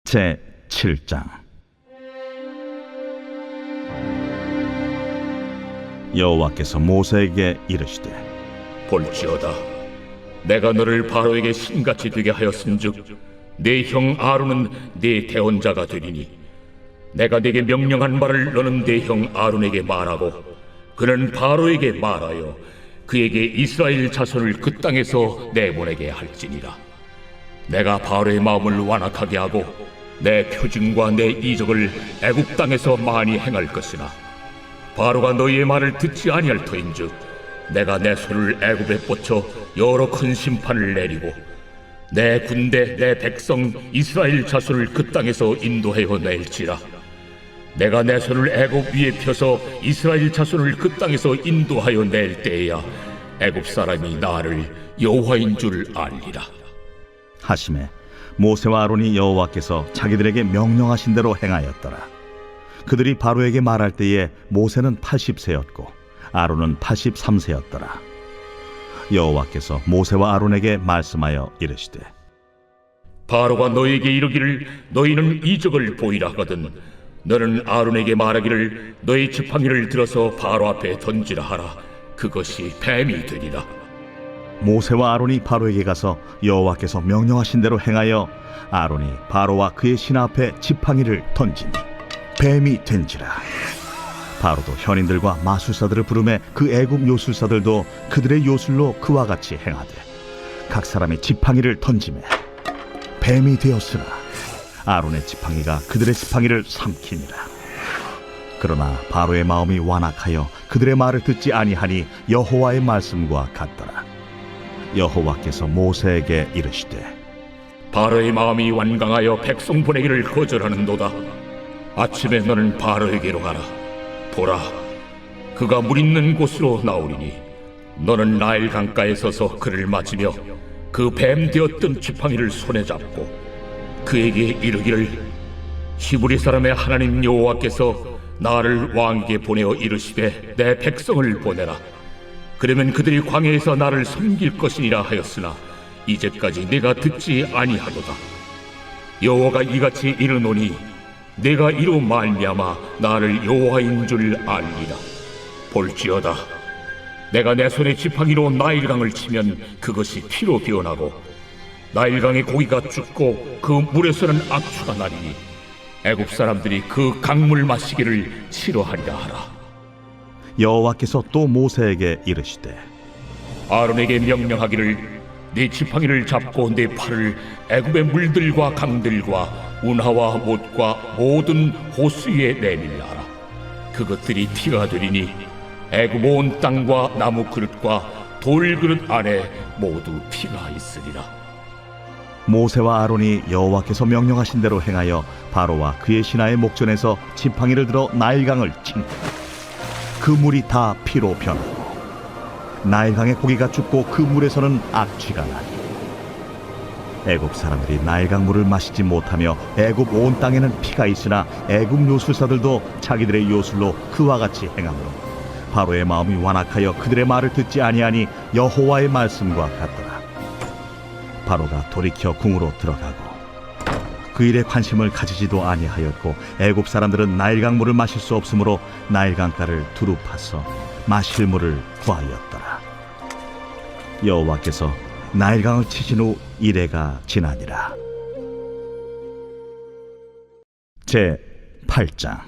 제 7장. 여호와께서 모세에게 이르시되, 볼지어다, 내가 너를 바로에게 신같이 되게 하였은즉 네 형 아론은 네 대언자가 되리니 내가 네게 명령한 말을 너는 네 형 아론에게 말하고 그는 바로에게 말하여 그에게 이스라엘 자손을 그 땅에서 내보내게 할지니라. 내가 바로의 마음을 완악하게 하고 내 표징과 내 이적을 애굽 땅에서 많이 행할 것이나 바로가 너희의 말을 듣지 아니할 터인즉 내가 내 손을 애굽에 뻗쳐 여러 큰 심판을 내리고 내 군대 내 백성 이스라엘 자손을 그 땅에서 인도하여 낼지라. 내가 내 손을 애굽 위에 펴서 이스라엘 자손을 그 땅에서 인도하여 낼 때에야 애굽 사람이 나를 여호와인 줄 알리라 하시매 모세와 아론이 여호와께서 자기들에게 명령하신 대로 행하였더라. 그들이 바로에게 말할 때에 모세는 80세였고 아론은 83세였더라. 여호와께서 모세와 아론에게 말씀하여 이르시되, 바로가 너희에게 이르기를 너희는 이적을 보이라 하거든 너는 아론에게 말하기를 너희 지팡이를 들어서 바로 앞에 던지라 하라. 그것이 뱀이 되리라. 모세와 아론이 바로에게 가서 여호와께서 명령하신 대로 행하여 아론이 바로와 그의 신하 앞에 지팡이를 던지니 뱀이 된지라. 바로도 현인들과 마술사들을 부르매 그 애굽 요술사들도 그들의 요술로 그와 같이 행하되 각 사람의 지팡이를 던지매 뱀이 되었으나 아론의 지팡이가 그들의 지팡이를 삼키니라. 그러나 바로의 마음이 완악하여 그들의 말을 듣지 아니하니 여호와의 말씀과 같더라. 여호와께서 모세에게 이르시되, 바로의 마음이 완강하여 백성 보내기를 거절하는도다. 아침에 너는 바로에게로 가라. 보라, 그가 물 있는 곳으로 나오리니 너는 나일 강가에 서서 그를 맞으며 그 뱀 되었던 지팡이를 손에 잡고 그에게 이르기를 히브리 사람의 하나님 여호와께서 나를 왕에게 보내어 이르시되 내 백성을 보내라. 그러면 그들이 광야에서 나를 섬길 것이니라 하였으나 이제까지 내가 듣지 아니하도다. 여호와가 이같이 이르노니 내가 이로 말미암아 나를 여호와인 줄 알리라. 볼지어다, 내가 내 손에 지팡이로 나일강을 치면 그것이 피로 변하고 나일강의 고기가 죽고 그 물에서는 악취가 나리니 애굽 사람들이 그 강물 마시기를 싫어하리라 하라. 여호와께서 또 모세에게 이르시되, 아론에게 명령하기를 네 지팡이를 잡고 네 팔을 애굽의 물들과 강들과 운하와 못과 모든 호수 위에 내밀라 하라. 그것들이 피가 되리니 애굽 온 땅과 나무 그릇과 돌 그릇 안에 모두 피가 있으리라. 모세와 아론이 여호와께서 명령하신 대로 행하여 바로와 그의 신하의 목전에서 지팡이를 들어 나일강을 친 그 물이 다 피로 변하고 나일강의 고기가 죽고 그 물에서는 악취가 나니 애굽 사람들이 나일강 물을 마시지 못하며 애굽 온 땅에는 피가 있으나 애굽 요술사들도 자기들의 요술로 그와 같이 행하므로 바로의 마음이 완악하여 그들의 말을 듣지 아니하니 여호와의 말씀과 같더라. 바로가 돌이켜 궁으로 들어가고 그 일에 관심을 가지지도 아니하였고 애굽 사람들은 나일강 물을 마실 수 없으므로 나일강가를 두루 파서 마실 물을 구하였더라. 여호와께서 나일강을 치신 후 이레가 지나니라. 제 8장.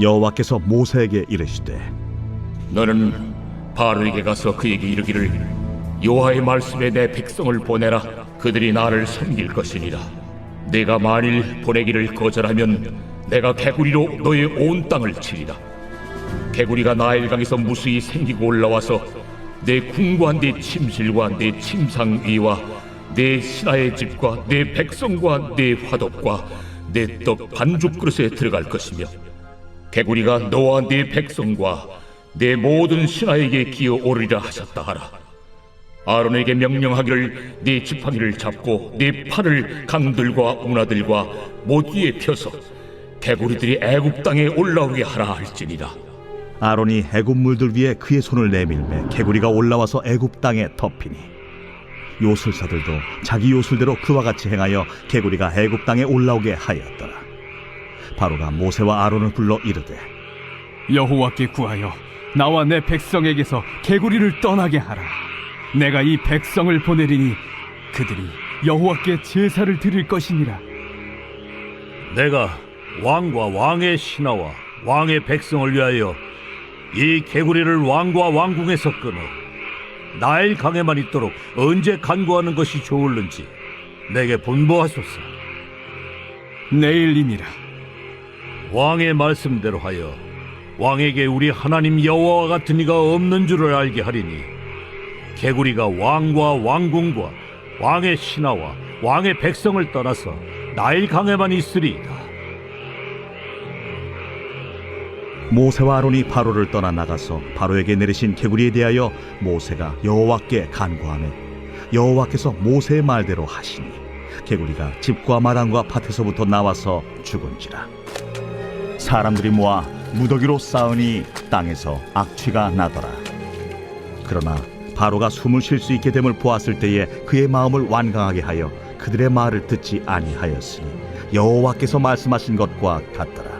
여호와께서 모세에게 이르시되, 너는 바로에게 가서 그에게 이르기를 여호와의 말씀에 내 백성을 보내라. 그들이 나를 섬길 것이니라. 내가 만일 보내기를 거절하면 내가 개구리로 너의 온 땅을 치리라. 개구리가 나일강에서 무수히 생기고 올라와서 내 궁과 내 침실과 내 침상 위와 내 신하의 집과 내 백성과 내 화덕과 내 떡 반죽 그릇에 들어갈 것이며 개구리가 너와 네 백성과 내 모든 신하에게 기어오르리라 하셨다 하라. 아론에게 명령하기를 네 지팡이를 잡고 네 팔을 강들과 운하들과 못 위에 펴서 개구리들이 애굽 땅에 올라오게 하라 할지니라. 아론이 애굽 물들 위에 그의 손을 내밀매 개구리가 올라와서 애굽 땅에 덮이니 요술사들도 자기 요술대로 그와 같이 행하여 개구리가 애굽 땅에 올라오게 하였더라. 바로가 모세와 아론을 불러 이르되 여호와께 구하여 나와 내 백성에게서 개구리를 떠나게 하라. 내가 이 백성을 보내리니 그들이 여호와께 제사를 드릴 것이니라. 내가 왕과 왕의 신하와 왕의 백성을 위하여 이 개구리를 왕과 왕궁에서 끊어 나일 강에만 있도록 언제 간구하는 것이 좋을는지 내게 분부하소서. 내일이니라. 왕의 말씀대로 하여 왕에게 우리 하나님 여호와와 같은 이가 없는 줄을 알게 하리니 개구리가 왕과 왕궁과 왕의 신하와 왕의 백성을 떠나서 나일 강에만 있으리이다. 모세와 아론이 바로를 떠나 나가서 바로에게 내리신 개구리에 대하여 모세가 여호와께 간구하매 여호와께서 모세의 말대로 하시니 개구리가 집과 마당과 밭에서부터 나와서 죽은지라. 사람들이 모아 무더기로 쌓으니 땅에서 악취가 나더라. 그러나 바로가 숨을 쉴 수 있게 됨을 보았을 때에 그의 마음을 완강하게 하여 그들의 말을 듣지 아니하였으니 여호와께서 말씀하신 것과 같더라.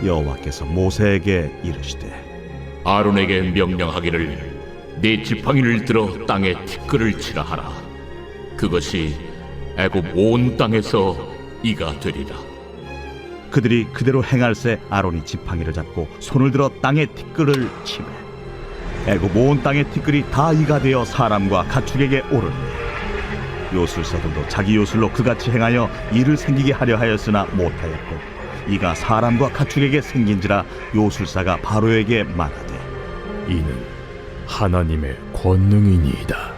여호와께서 모세에게 이르시되 아론에게 명령하기를 네 지팡이를 들어 땅에 티끌을 치라 하라. 그것이 애굽 온 땅에서 이가 되리라. 그들이 그대로 행할새 아론이 지팡이를 잡고 손을 들어 땅에 티끌을 치매 애굽 온 땅의 티끌이 다 이가 되어 사람과 가축에게 오르니 요술사들도 자기 요술로 그같이 행하여 이를 생기게 하려 하였으나 못하였고 이가 사람과 가축에게 생긴지라 요술사가 바로에게 말하되 이는 하나님의 권능이니이다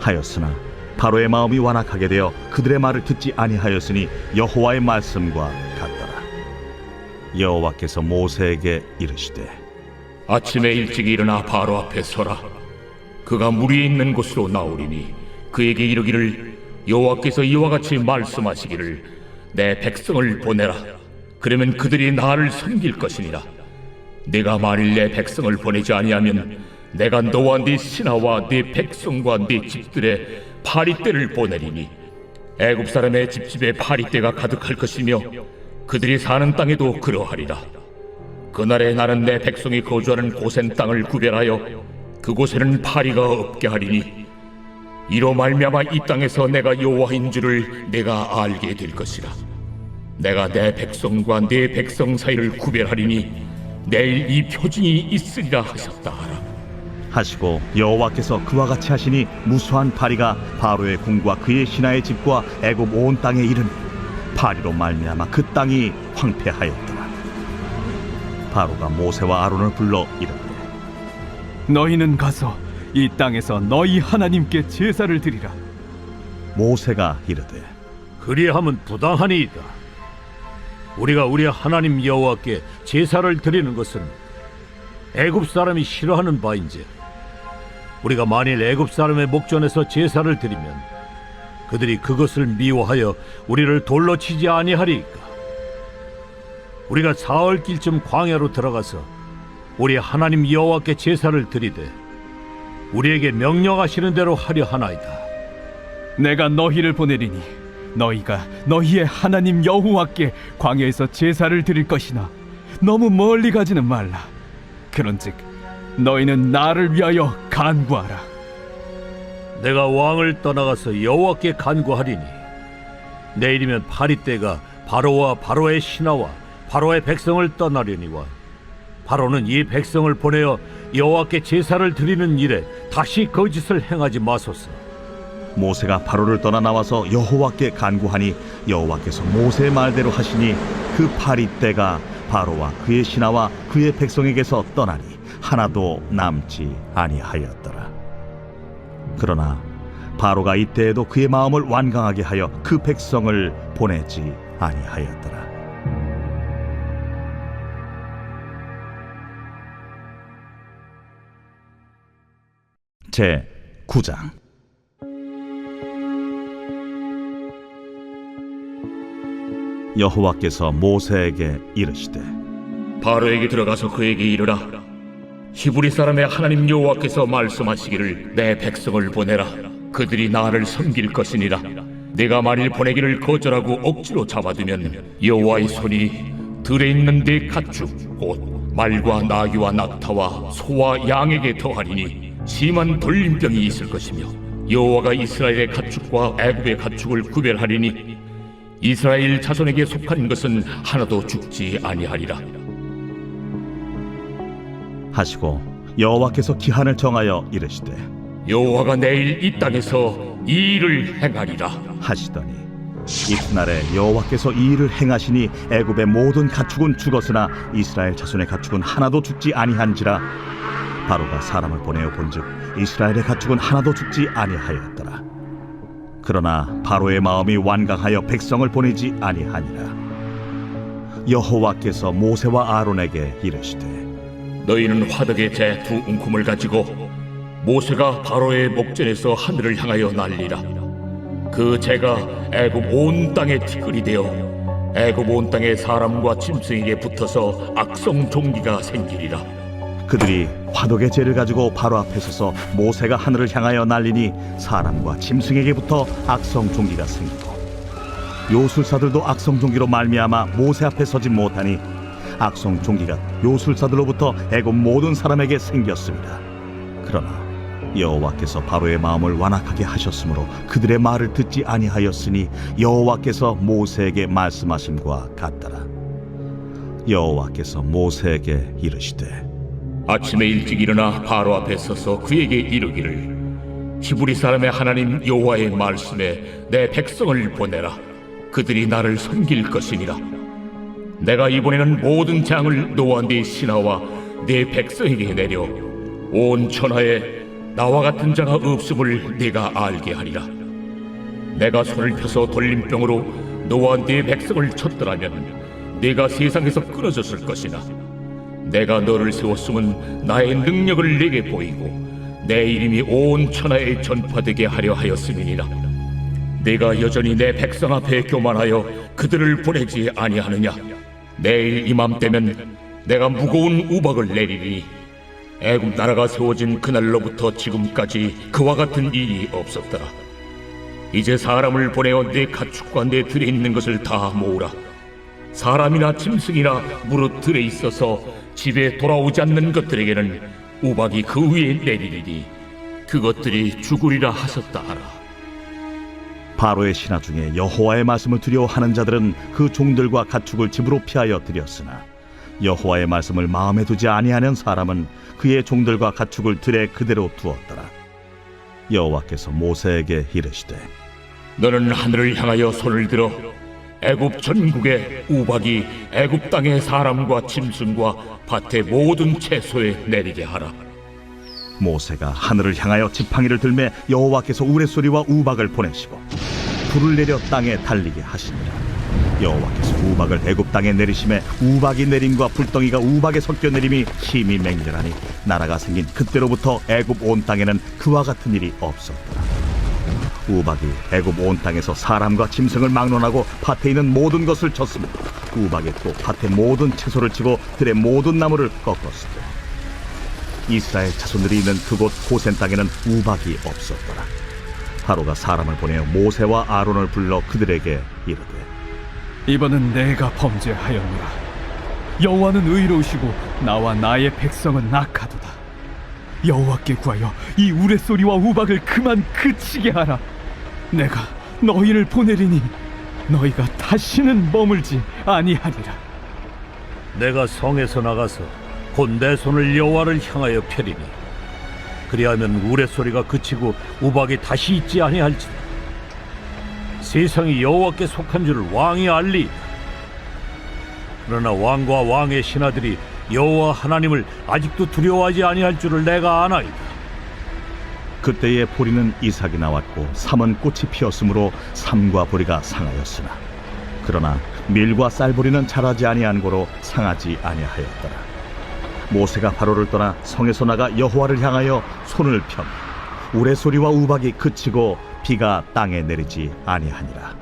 하였으나 바로의 마음이 완악하게 되어 그들의 말을 듣지 아니하였으니 여호와의 말씀과 같더라. 여호와께서 모세에게 이르시되 아침에 일찍 일어나 바로 앞에 서라. 그가 물이 있는 곳으로 나오리니 그에게 이르기를 여호와께서 이와 같이 말씀하시기를 내 백성을 보내라. 그러면 그들이 나를 섬길 것이니라. 네가 만일 내 백성을 보내지 아니하면 내가 너와 네 신하와 네 백성과 네 집들의 파리떼를 보내리니 애굽 사람의 집집에 파리떼가 가득할 것이며 그들이 사는 땅에도 그러하리라. 그날에 나는 내 백성이 거주하는 고센 땅을 구별하여 그곳에는 파리가 없게 하리니 이로 말미암아 이 땅에서 내가 여호와인 줄을 내가 알게 될 것이라. 내가 내 백성과 네 백성 사이를 구별하리니 내일 이 표징이 있으리라 하셨다 하라. 하시고 여호와께서 그와 같이 하시니 무수한 파리가 바로의 궁과 그의 신하의 집과 애굽 온 땅에 이르니 파리로 말미암아 그 땅이 황폐하였더라. 바로가 모세와 아론을 불러 이르되 너희는 가서 이 땅에서 너희 하나님께 제사를 드리라. 모세가 이르되 그리함은 부당하니이다. 우리가 우리 하나님 여호와께 제사를 드리는 것은 애굽 사람이 싫어하는 바인지 우리가 만일 애굽 사람의 목전에서 제사를 드리면 그들이 그것을 미워하여 우리를 돌로 치지 아니하리이까. 우리가 사흘길쯤 광야로 들어가서 우리 하나님 여호와께 제사를 드리되 우리에게 명령하시는 대로 하려 하나이다. 내가 너희를 보내리니 너희가 너희의 하나님 여호와께 광야에서 제사를 드릴 것이나 너무 멀리 가지는 말라. 그런즉 너희는 나를 위하여 간구하라. 내가 왕을 떠나가서 여호와께 간구하리니 내일이면 파리떼가 바로와 바로의 신하와 바로의 백성을 떠나려니와 바로는 이 백성을 보내어 여호와께 제사를 드리는 일에 다시 거짓을 행하지 마소서. 모세가 바로를 떠나 나와서 여호와께 간구하니 여호와께서 모세의 말대로 하시니 그 파리떼가 바로와 그의 신하와 그의 백성에게서 떠나니 하나도 남지 아니하였더라. 그러나 바로가 이때에도 그의 마음을 완강하게 하여 그 백성을 보내지 아니하였더라. 제 9장. 여호와께서 모세에게 이르시되 바로에게 들어가서 그에게 이르라. 히브리 사람의 하나님 여호와께서 말씀하시기를 내 백성을 보내라. 그들이 나를 섬길 것이니라. 내가 만일 보내기를 거절하고 억지로 잡아두면 여호와의 손이 들에 있는 내 가축 곧 말과 나귀와 낙타와 소와 양에게 더하리니 심한 돌림병이 있을 것이며 여호와가 이스라엘의 가축과 애굽의 가축을 구별하리니 이스라엘 자손에게 속한 것은 하나도 죽지 아니하리라. 하시고 여호와께서 기한을 정하여 이르시되 여호와가 내일 이 땅에서 이 일을 행하리라. 하시더니 이튿날에 여호와께서 이 일을 행하시니 애굽의 모든 가축은 죽었으나 이스라엘 자손의 가축은 하나도 죽지 아니한지라. 바로가 사람을 보내어 본즉 이스라엘의 가축은 하나도 죽지 아니하였더라. 그러나 바로의 마음이 완강하여 백성을 보내지 아니하니라. 여호와께서 모세와 아론에게 이르시되 너희는 화덕의 재 두 움큼을 가지고 모세가 바로의 목전에서 하늘을 향하여 날리라. 그 재가 애굽 온 땅에 티끌이 되어 애굽 온 땅의 사람과 짐승에게 붙어서 악성 종기가 생기리라. 그들이 화덕의 재를 가지고 바로 앞에 서서 모세가 하늘을 향하여 날리니 사람과 짐승에게 붙어 악성 종기가 생기고 요술사들도 악성 종기로 말미암아 모세 앞에 서지 못하니 악성 종기가 요술사들로부터 애굽 모든 사람에게 생겼습니다. 그러나 여호와께서 바로의 마음을 완악하게 하셨으므로 그들의 말을 듣지 아니하였으니 여호와께서 모세에게 말씀하심과 같더라. 여호와께서 모세에게 이르시되 아침에 일찍 일어나 바로 앞에 서서 그에게 이르기를 히브리 사람의 하나님 여호와의 말씀에 내 백성을 보내라. 그들이 나를 섬길 것이니라. 내가 이번에는 모든 장을 너와 네 신하와 네 백성에게 내려 온 천하에 나와 같은 자가 없음을 네가 알게 하리라. 내가 손을 펴서 돌림병으로 너와 네 백성을 쳤더라면 네가 세상에서 끊어졌을 것이나 내가 너를 세웠음은 나의 능력을 네게 보이고 내 이름이 온 천하에 전파되게 하려 하였음이니라. 네가 여전히 내 백성 앞에 교만하여 그들을 보내지 아니하느냐. 내일 이맘때면 내가 무거운 우박을 내리리니 애굽 나라가 세워진 그날로부터 지금까지 그와 같은 일이 없었더라. 이제 사람을 보내어 내 가축과 내 들에 있는 것을 다 모으라. 사람이나 짐승이나 무릇 들에 있어서 집에 돌아오지 않는 것들에게는 우박이 그 위에 내리리니 그것들이 죽으리라 하셨다 하라. 바로의 신하 중에 여호와의 말씀을 두려워하는 자들은 그 종들과 가축을 집으로 피하여 들였으나 여호와의 말씀을 마음에 두지 아니하는 사람은 그의 종들과 가축을 들에 그대로 두었더라. 여호와께서 모세에게 이르시되 너는 하늘을 향하여 손을 들어 애굽 전국에 우박이 애굽 땅의 사람과 짐승과 밭의 모든 채소에 내리게 하라. 모세가 하늘을 향하여 지팡이를 들매 여호와께서 우레소리와 우박을 보내시고 불을 내려 땅에 달리게 하시니라. 여호와께서 우박을 애굽 땅에 내리심에 우박이 내림과 불덩이가 우박에 섞여 내림이 심히 맹렬하니 나라가 생긴 그때로부터 애굽 온 땅에는 그와 같은 일이 없었더라. 우박이 애굽 온 땅에서 사람과 짐승을 막론하고 밭에 있는 모든 것을 쳤으며 우박이 또 밭의 모든 채소를 치고 들의 모든 나무를 꺾었으며 이스라엘 자손들이 있는 그곳 고센 땅에는 우박이 없었더라. 바로가 사람을 보내어 모세와 아론을 불러 그들에게 이르되 이번은 내가 범죄하였노라. 여호와는 의로우시고 나와 나의 백성은 악하도다. 여호와께 구하여 이 우레소리와 우박을 그만 그치게 하라. 내가 너희를 보내리니 너희가 다시는 머물지 아니하리라. 내가 성에서 나가서 곧 내 손을 여호와를 향하여 펴리니 그리하면 우레소리가 그치고 우박이 다시 있지 아니할지라. 세상이 여호와께 속한 줄을 왕이 알리. 그러나 왕과 왕의 신하들이 여호와 하나님을 아직도 두려워하지 아니할 줄을 내가 아나이다. 그때에 보리는 이삭이 나왔고 삼은 꽃이 피었으므로 삼과 보리가 상하였으나 그러나 밀과 쌀보리는 자라지 아니한 고로 상하지 아니하였더라. 모세가 바로를 떠나 성에서 나가 여호와를 향하여 손을 펴 우레소리와 우박이 그치고 비가 땅에 내리지 아니하니라.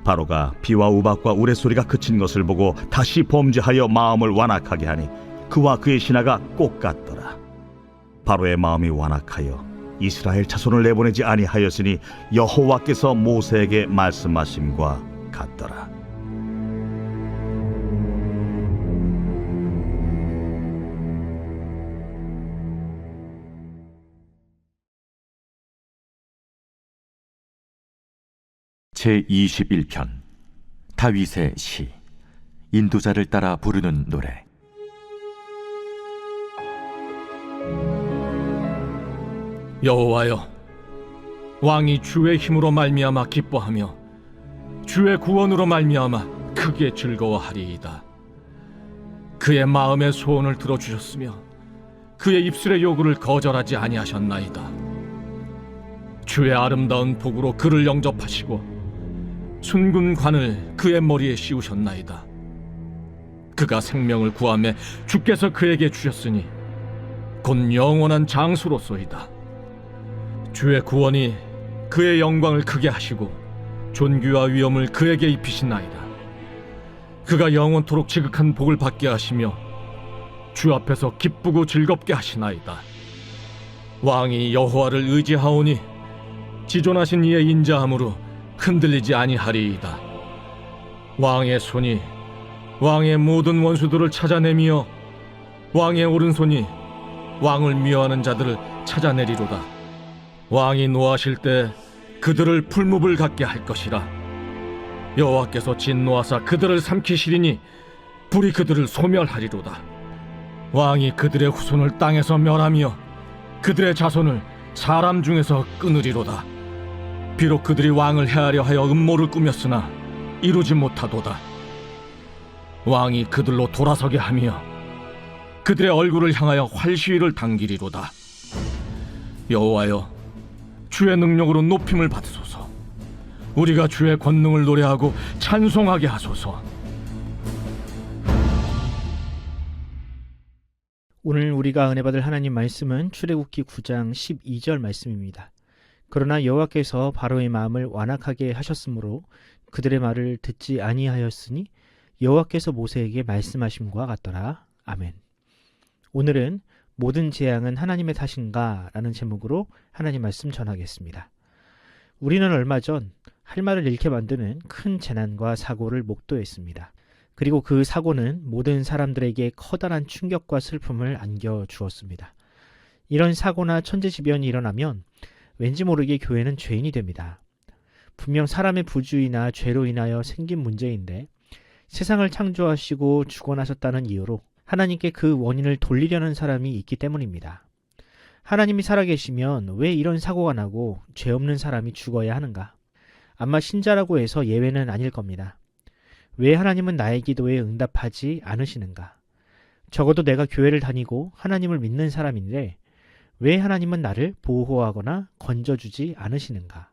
바로가 비와 우박과 우레소리가 그친 것을 보고 다시 범죄하여 마음을 완악하게 하니 그와 그의 신하가 꼭 같더라. 바로의 마음이 완악하여 이스라엘 자손을 내보내지 아니하였으니 여호와께서 모세에게 말씀하심과 같더라. 제21편 다윗의 시. 인도자를 따라 부르는 노래. 여호와여, 왕이 주의 힘으로 말미암아 기뻐하며 주의 구원으로 말미암아 크게 즐거워하리이다. 그의 마음의 소원을 들어주셨으며 그의 입술의 요구를 거절하지 아니하셨나이다. 주의 아름다운 복으로 그를 영접하시고 순군 관을 그의 머리에 씌우셨나이다. 그가 생명을 구하매 주께서 그에게 주셨으니 곧 영원한 장수로소이다. 주의 구원이 그의 영광을 크게 하시고 존귀와 위엄을 그에게 입히시나이다. 그가 영원토록 지극한 복을 받게 하시며 주 앞에서 기쁘고 즐겁게 하시나이다. 왕이 여호와를 의지하오니 지존하신 이의 인자함으로 흔들리지 아니하리이다. 왕의 손이 왕의 모든 원수들을 찾아내며 왕의 오른손이 왕을 미워하는 자들을 찾아내리로다. 왕이 노하실 때 그들을 풀무불 같게 할 것이라. 여호와께서 진노하사 그들을 삼키시리니 불이 그들을 소멸하리로다. 왕이 그들의 후손을 땅에서 멸하며 그들의 자손을 사람 중에서 끊으리로다. 비록 그들이 왕을 해하려 하여 음모를 꾸몄으나 이루지 못하도다. 왕이 그들로 돌아서게 하며 그들의 얼굴을 향하여 활시위를 당기리로다. 여호와여, 주의 능력으로 높임을 받으소서. 우리가 주의 권능을 노래하고 찬송하게 하소서. 오늘 우리가 은혜 받을 하나님 말씀은 출애굽기 9장 12절 말씀입니다. 그러나 여호와께서 바로의 마음을 완악하게 하셨으므로 그들의 말을 듣지 아니하였으니 여호와께서 모세에게 말씀하심과 같더라. 아멘. 오늘은 모든 재앙은 하나님의 탓인가? 라는 제목으로 하나님 말씀 전하겠습니다. 우리는 얼마 전 할 말을 잃게 만드는 큰 재난과 사고를 목도했습니다. 그리고 그 사고는 모든 사람들에게 커다란 충격과 슬픔을 안겨주었습니다. 이런 사고나 천재지변이 일어나면 왠지 모르게 교회는 죄인이 됩니다. 분명 사람의 부주의나 죄로 인하여 생긴 문제인데 세상을 창조하시고 주권하셨다는 이유로 하나님께 그 원인을 돌리려는 사람이 있기 때문입니다. 하나님이 살아계시면 왜 이런 사고가 나고 죄 없는 사람이 죽어야 하는가? 아마 신자라고 해서 예외는 아닐 겁니다. 왜 하나님은 나의 기도에 응답하지 않으시는가? 적어도 내가 교회를 다니고 하나님을 믿는 사람인데 왜 하나님은 나를 보호하거나 건져주지 않으시는가?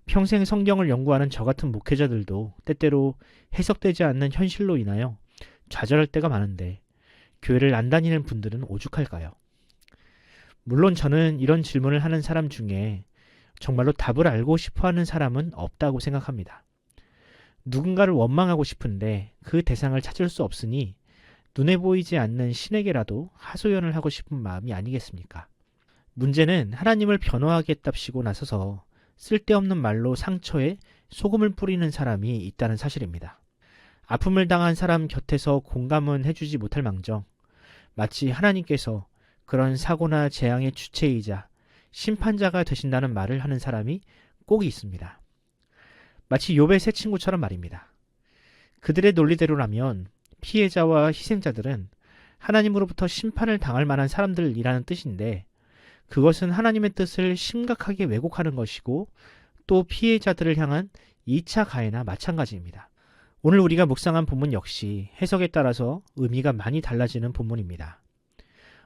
평생 성경을 연구하는 저 같은 목회자들도 때때로 해석되지 않는 현실로 인하여 좌절할 때가 많은데 교회를 안 다니는 분들은 오죽할까요? 물론 저는 이런 질문을 하는 사람 중에 정말로 답을 알고 싶어하는 사람은 없다고 생각합니다. 누군가를 원망하고 싶은데 그 대상을 찾을 수 없으니 눈에 보이지 않는 신에게라도 하소연을 하고 싶은 마음이 아니겠습니까? 문제는 하나님을 변호하겠답시고 나서서 쓸데없는 말로 상처에 소금을 뿌리는 사람이 있다는 사실입니다. 아픔을 당한 사람 곁에서 공감은 해주지 못할 망정 마치 하나님께서 그런 사고나 재앙의 주체이자 심판자가 되신다는 말을 하는 사람이 꼭 있습니다. 마치 욥의 세 친구처럼 말입니다. 그들의 논리대로라면 피해자와 희생자들은 하나님으로부터 심판을 당할 만한 사람들이라는 뜻인데 그것은 하나님의 뜻을 심각하게 왜곡하는 것이고 또 피해자들을 향한 2차 가해나 마찬가지입니다. 오늘 우리가 묵상한 본문 역시 해석에 따라서 의미가 많이 달라지는 본문입니다.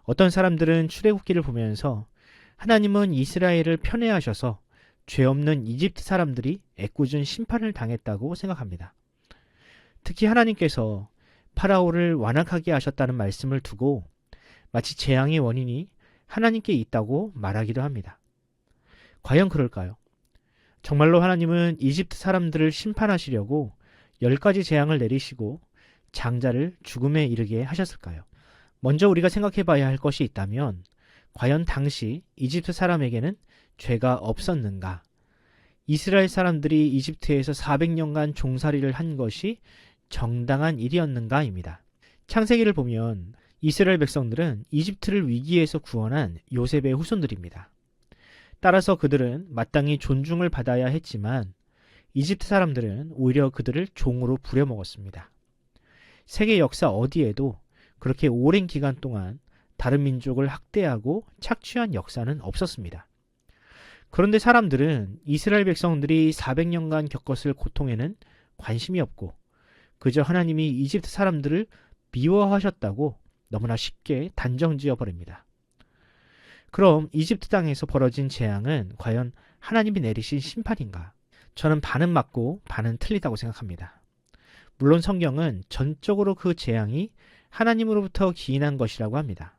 어떤 사람들은 출애굽기를 보면서 하나님은 이스라엘을 편애하셔서 죄 없는 이집트 사람들이 애꿎은 심판을 당했다고 생각합니다. 특히 하나님께서 파라오를 완악하게 하셨다는 말씀을 두고 마치 재앙의 원인이 하나님께 있다고 말하기도 합니다. 과연 그럴까요? 정말로 하나님은 이집트 사람들을 심판하시려고 10가지 재앙을 내리시고 장자를 죽음에 이르게 하셨을까요? 먼저 우리가 생각해 봐야 할 것이 있다면 과연 당시 이집트 사람에게는 죄가 없었는가? 이스라엘 사람들이 이집트에서 400년간 종살이를 한 것이 정당한 일이었는가입니다. 창세기를 보면 이스라엘 백성들은 이집트를 위기에서 구원한 요셉의 후손들입니다. 따라서 그들은 마땅히 존중을 받아야 했지만 이집트 사람들은 오히려 그들을 종으로 부려먹었습니다. 세계 역사 어디에도 그렇게 오랜 기간 동안 다른 민족을 학대하고 착취한 역사는 없었습니다. 그런데 사람들은 이스라엘 백성들이 400년간 겪었을 고통에는 관심이 없고 그저 하나님이 이집트 사람들을 미워하셨다고 너무나 쉽게 단정지어 버립니다. 그럼 이집트 땅에서 벌어진 재앙은 과연 하나님이 내리신 심판인가? 저는 반은 맞고 반은 틀리다고 생각합니다. 물론 성경은 전적으로 그 재앙이 하나님으로부터 기인한 것이라고 합니다.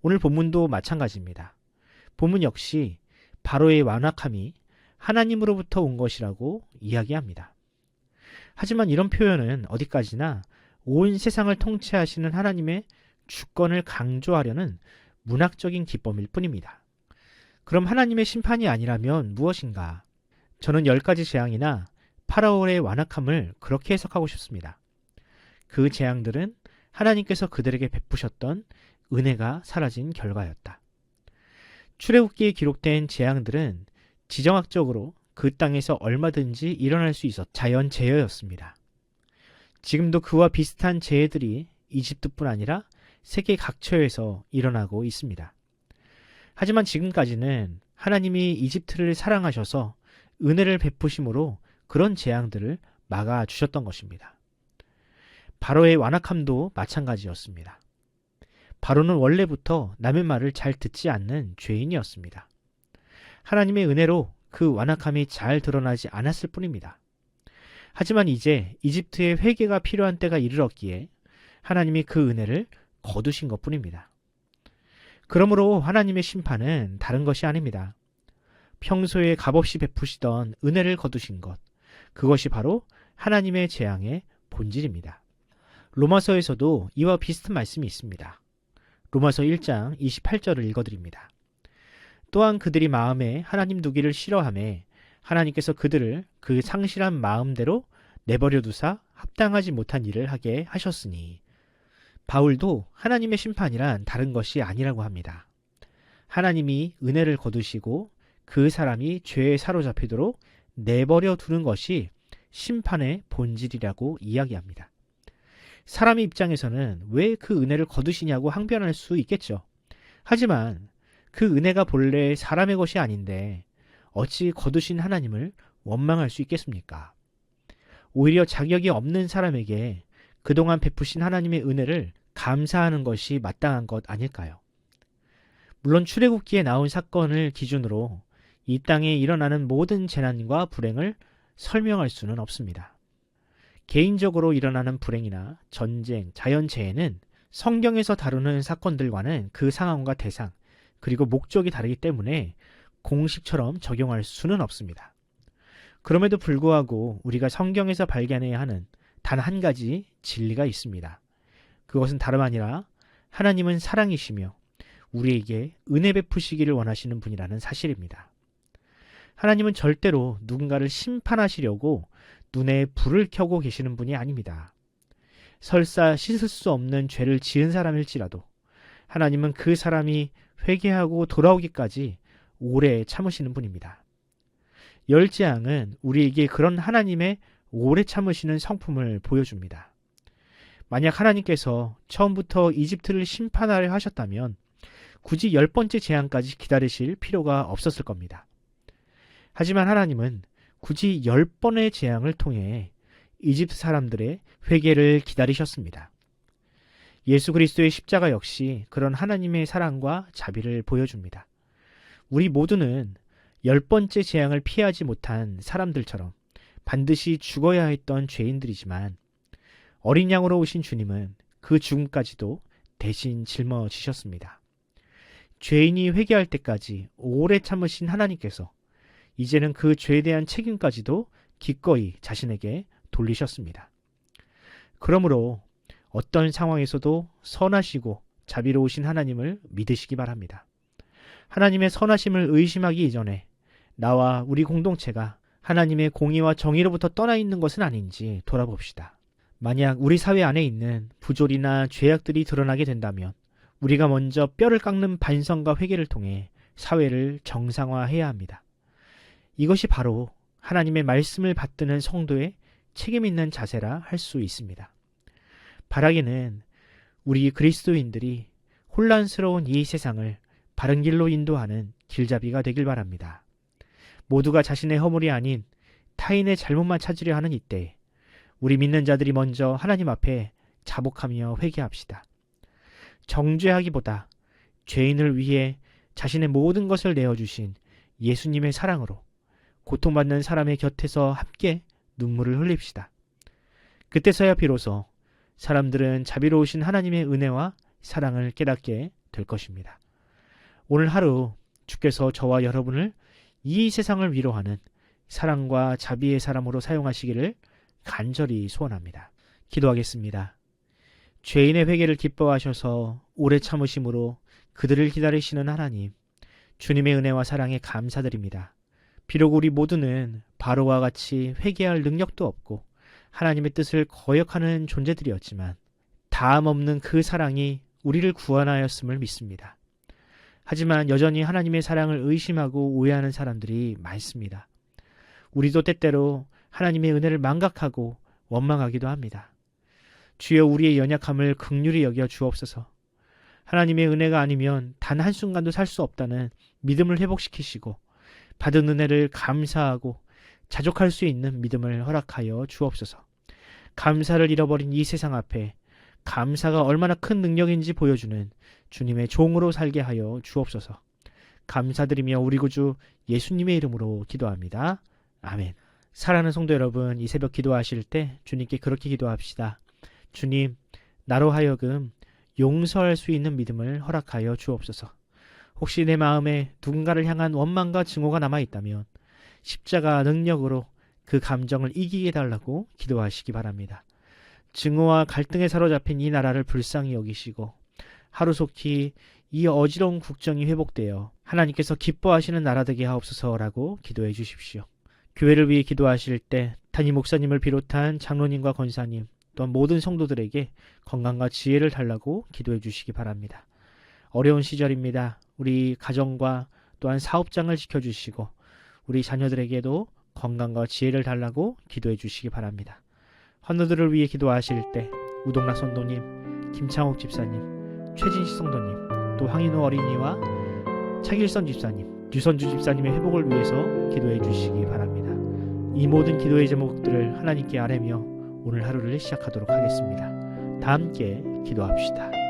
오늘 본문도 마찬가지입니다. 본문 역시 바로의 완악함이 하나님으로부터 온 것이라고 이야기합니다. 하지만 이런 표현은 어디까지나 온 세상을 통치하시는 하나님의 주권을 강조하려는 문학적인 기법일 뿐입니다. 그럼 하나님의 심판이 아니라면 무엇인가? 저는 10가지 재앙이나 파라오의 완악함을 그렇게 해석하고 싶습니다. 그 재앙들은 하나님께서 그들에게 베푸셨던 은혜가 사라진 결과였다. 출애굽기에 기록된 재앙들은 지정학적으로 그 땅에서 얼마든지 일어날 수 있었 자연재해였습니다. 지금도 그와 비슷한 재해들이 이집트뿐 아니라 세계 각처에서 일어나고 있습니다. 하지만 지금까지는 하나님이 이집트를 사랑하셔서 은혜를 베푸심으로 그런 재앙들을 막아주셨던 것입니다. 바로의 완악함도 마찬가지였습니다. 바로는 원래부터 남의 말을 잘 듣지 않는 죄인이었습니다. 하나님의 은혜로 그 완악함이 잘 드러나지 않았을 뿐입니다. 하지만 이제 이집트의 회개가 필요한 때가 이르렀기에 하나님이 그 은혜를 거두신 것뿐입니다. 그러므로 하나님의 심판은 다른 것이 아닙니다. 평소에 값없이 베푸시던 은혜를 거두신 것, 그것이 바로 하나님의 재앙의 본질입니다. 로마서에서도 이와 비슷한 말씀이 있습니다. 로마서 1장 28절을 읽어드립니다. 또한 그들이 마음에 하나님 두기를 싫어하매 하나님께서 그들을 그 상실한 마음대로 내버려 두사 합당하지 못한 일을 하게 하셨으니. 바울도 하나님의 심판이란 다른 것이 아니라고 합니다. 하나님이 은혜를 거두시고 그 사람이 죄에 사로잡히도록 내버려 두는 것이 심판의 본질이라고 이야기합니다. 사람의 입장에서는 왜 그 은혜를 거두시냐고 항변할 수 있겠죠. 하지만 그 은혜가 본래 사람의 것이 아닌데 어찌 거두신 하나님을 원망할 수 있겠습니까? 오히려 자격이 없는 사람에게 그동안 베푸신 하나님의 은혜를 감사하는 것이 마땅한 것 아닐까요? 물론 출애굽기에 나온 사건을 기준으로 이 땅에 일어나는 모든 재난과 불행을 설명할 수는 없습니다. 개인적으로 일어나는 불행이나 전쟁, 자연재해는 성경에서 다루는 사건들과는 그 상황과 대상, 그리고 목적이 다르기 때문에 공식처럼 적용할 수는 없습니다. 그럼에도 불구하고 우리가 성경에서 발견해야 하는 단 한 가지 진리가 있습니다. 그것은 다름 아니라 하나님은 사랑이시며 우리에게 은혜 베푸시기를 원하시는 분이라는 사실입니다. 하나님은 절대로 누군가를 심판하시려고 눈에 불을 켜고 계시는 분이 아닙니다. 설사 씻을 수 없는 죄를 지은 사람일지라도 하나님은 그 사람이 회개하고 돌아오기까지 오래 참으시는 분입니다. 열 재앙은 우리에게 그런 하나님의 오래 참으시는 성품을 보여줍니다. 만약 하나님께서 처음부터 이집트를 심판하려 하셨다면 굳이 10번째 재앙까지 기다리실 필요가 없었을 겁니다. 하지만 하나님은 굳이 10번의 재앙을 통해 이집트 사람들의 회개를 기다리셨습니다. 예수 그리스도의 십자가 역시 그런 하나님의 사랑과 자비를 보여줍니다. 우리 모두는 10번째 재앙을 피하지 못한 사람들처럼 반드시 죽어야 했던 죄인들이지만 어린 양으로 오신 주님은 그 죽음까지도 대신 짊어지셨습니다. 죄인이 회개할 때까지 오래 참으신 하나님께서 이제는 그 죄에 대한 책임까지도 기꺼이 자신에게 돌리셨습니다. 그러므로 어떤 상황에서도 선하시고 자비로우신 하나님을 믿으시기 바랍니다. 하나님의 선하심을 의심하기 이전에 나와 우리 공동체가 하나님의 공의와 정의로부터 떠나 있는 것은 아닌지 돌아봅시다. 만약 우리 사회 안에 있는 부조리나 죄악들이 드러나게 된다면 우리가 먼저 뼈를 깎는 반성과 회개를 통해 사회를 정상화해야 합니다. 이것이 바로 하나님의 말씀을 받드는 성도의 책임 있는 자세라 할 수 있습니다. 바라기는 우리 그리스도인들이 혼란스러운 이 세상을 바른 길로 인도하는 길잡이가 되길 바랍니다. 모두가 자신의 허물이 아닌 타인의 잘못만 찾으려 하는 이때 우리 믿는 자들이 먼저 하나님 앞에 자복하며 회개합시다. 정죄하기보다 죄인을 위해 자신의 모든 것을 내어주신 예수님의 사랑으로 고통받는 사람의 곁에서 함께 눈물을 흘립시다. 그때서야 비로소 사람들은 자비로우신 하나님의 은혜와 사랑을 깨닫게 될 것입니다. 오늘 하루 주께서 저와 여러분을 이 세상을 위로하는 사랑과 자비의 사람으로 사용하시기를 간절히 소원합니다. 기도하겠습니다. 죄인의 회개를 기뻐하셔서 오래 참으심으로 그들을 기다리시는 하나님, 주님의 은혜와 사랑에 감사드립니다. 비록 우리 모두는 바로와 같이 회개할 능력도 없고 하나님의 뜻을 거역하는 존재들이었지만 다함 없는 그 사랑이 우리를 구원하였음을 믿습니다. 하지만 여전히 하나님의 사랑을 의심하고 오해하는 사람들이 많습니다. 우리도 때때로 하나님의 은혜를 망각하고 원망하기도 합니다. 주여 우리의 연약함을 긍휼히 여겨 주옵소서. 하나님의 은혜가 아니면 단 한순간도 살 수 없다는 믿음을 회복시키시고 받은 은혜를 감사하고 자족할 수 있는 믿음을 허락하여 주옵소서. 감사를 잃어버린 이 세상 앞에 감사가 얼마나 큰 능력인지 보여주는 주님의 종으로 살게 하여 주옵소서. 감사드리며 우리 구주 예수님의 이름으로 기도합니다. 아멘. 사랑하는 성도 여러분, 이 새벽 기도하실 때 주님께 그렇게 기도합시다. 주님, 나로 하여금 용서할 수 있는 믿음을 허락하여 주옵소서. 혹시 내 마음에 누군가를 향한 원망과 증오가 남아있다면 십자가 능력으로 그 감정을 이기게 해달라고 기도하시기 바랍니다. 증오와 갈등에 사로잡힌 이 나라를 불쌍히 여기시고 하루속히 이 어지러운 국정이 회복되어 하나님께서 기뻐하시는 나라 되게 하옵소서라고 기도해 주십시오. 교회를 위해 기도하실 때 담임 목사님을 비롯한 장로님과 권사님 또한 모든 성도들에게 건강과 지혜를 달라고 기도해 주시기 바랍니다. 어려운 시절입니다. 우리 가정과 또한 사업장을 지켜주시고 우리 자녀들에게도 건강과 지혜를 달라고 기도해 주시기 바랍니다. 환우들을 위해 기도하실 때 우동락 선도님, 김창옥 집사님, 최진식 성도님, 또 황인호 어린이와 차길선 집사님, 류선주 집사님의 회복을 위해서 기도해 주시기 바랍니다. 이 모든 기도의 제목들을 하나님께 아뢰며 오늘 하루를 시작하도록 하겠습니다. 다 함께 기도합시다.